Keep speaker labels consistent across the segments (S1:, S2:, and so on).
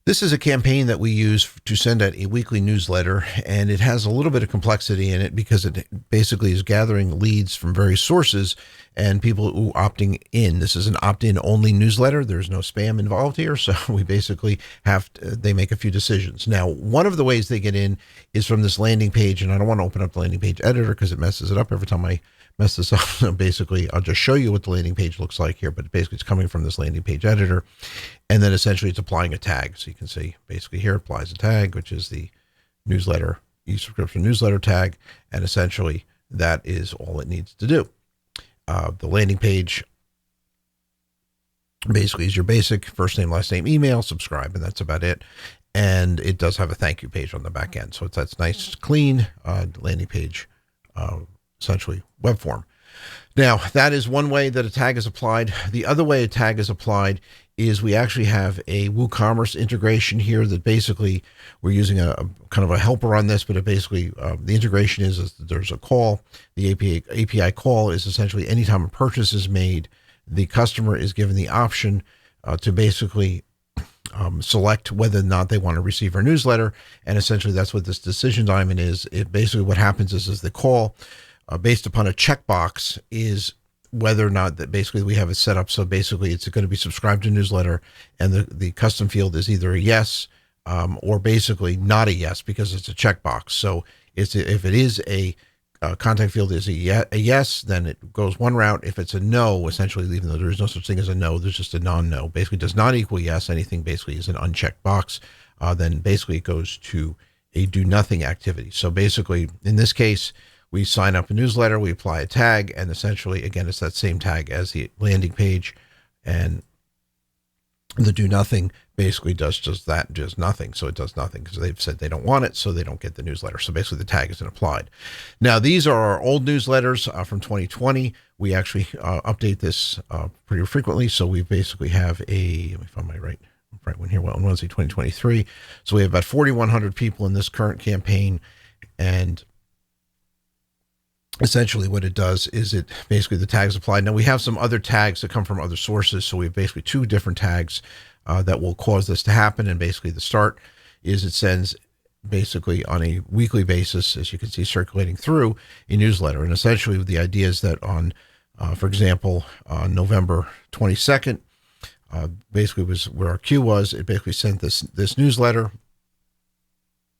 S1: This is a campaign that we use to send out a weekly newsletter, and it has a little bit of complexity in it because it basically is gathering leads from various sources and people who opting in. This is an opt-in only newsletter. There's no spam involved here, so we basically they make a few decisions. Now, one of the ways they get in is from this landing page, and I don't want to open up the landing page editor because it messes it up every time I mess this up. So basically, I'll just show you what the landing page looks like here, but basically it's coming from this landing page editor. And then essentially it's applying a tag. So you can see basically here applies a tag, which is the newsletter, e-subscription newsletter tag. And essentially that is all it needs to do. The landing page basically is your basic first name, last name, email, subscribe, and that's about it. And it does have a thank you page on the back end. So that's nice, clean landing page, essentially web form. Now, that is one way that a tag is applied. The other way a tag is applied is we actually have a WooCommerce integration here that basically we're using a kind of a helper on this, but it basically the integration is there's a call. The API call is essentially anytime a purchase is made, the customer is given the option to basically select whether or not they want to receive our newsletter. And essentially that's what this decision diamond is. It basically what happens is the call based upon a checkbox is whether or not that basically we have it set up. So basically it's going to be subscribed to newsletter, and the custom field is either a yes or basically not a yes because it's a checkbox. So if it is a contact field is a yes, then it goes one route. If it's a no, essentially, even though there is no such thing as a no, there's just a non-no. Basically does not equal yes. Anything basically is an unchecked box. Then basically it goes to a do nothing activity. So basically in this case, we sign up a newsletter, we apply a tag, and essentially, again, it's that same tag as the landing page. And the do nothing basically does just that, just nothing. So it does nothing because they've said they don't want it, so they don't get the newsletter. So basically the tag isn't applied. Now, these are our old newsletters from 2020. We actually update this pretty frequently. So we basically have let me find my right one here, on Wednesday, 2023. So we have about 4,100 people in this current campaign, and essentially what it does is it basically the tags applied. Now we have some other tags that come from other sources. So we have basically two different tags that will cause this to happen. And basically the start is it sends basically on a weekly basis, as you can see, circulating through a newsletter. And essentially the idea is that on, for example, on November 22nd, basically was where our queue was. It basically sent this newsletter.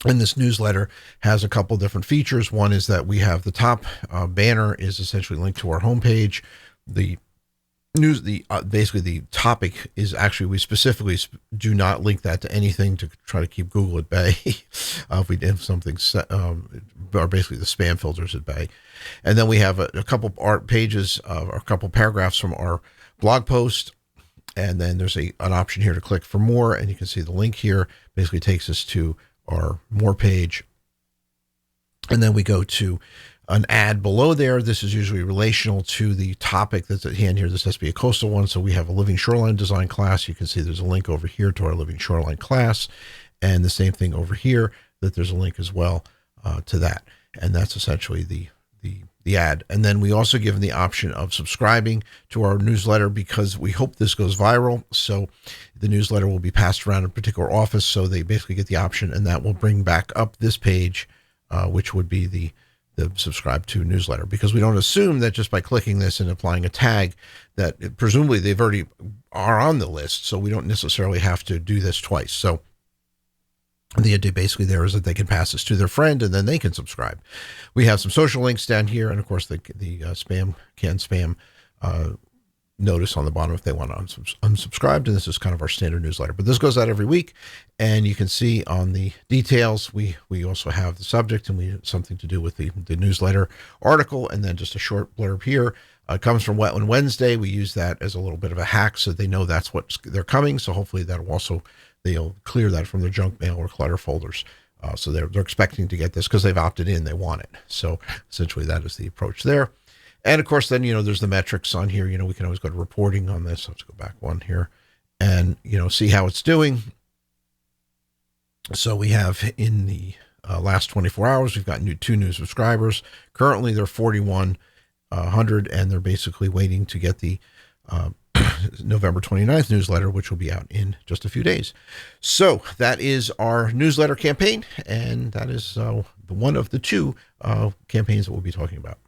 S1: And this newsletter has a couple different features. One is that we have the top banner is essentially linked to our homepage. The news, basically the topic is actually, we specifically do not link that to anything to try to keep Google at bay. If we have something set, or basically the spam filters at bay. And then we have a couple art pages, or a couple paragraphs from our blog post. And then there's an option here to click for more. And you can see the link here basically takes us to our more page. And then we go to an ad below there. This is usually relational to the topic that's at hand here. This has to be a coastal one. So we have a living shoreline design class. You can see there's a link over here to our living shoreline class, and the same thing over here that there's a link as well to that. And that's essentially the ad. And then we also give them the option of subscribing to our newsletter because we hope this goes viral. So the newsletter will be passed around a particular office. So they basically get the option, and that will bring back up this page, which would be the subscribe to newsletter, because we don't assume that just by clicking this and applying a tag that presumably they've already are on the list. So we don't necessarily have to do this twice. So the idea basically there is that they can pass this to their friend and then they can subscribe. We have some social links down here, and of course the spam notice on the bottom if they want to unsubscribe. And this is kind of our standard newsletter, but this goes out every week, and you can see on the details, we also have the subject, and we have something to do with the newsletter article, and then just a short blurb here. It comes from Wetland Wednesday. We use that as a little bit of a hack so they know that's what they're coming. So hopefully that'll also, they'll clear that from their junk mail or clutter folders. So they're expecting to get this because they've opted in, they want it. So essentially that is the approach there. And of course, then, there's the metrics on here. We can always go to reporting on this. Let's go back one here and, see how it's doing. So we have in the last 24 hours, we've got two new subscribers. Currently, they're 4,100, and they're basically waiting to get the November 29th newsletter, which will be out in just a few days. So that is our newsletter campaign, and that is one of the two campaigns that we'll be talking about.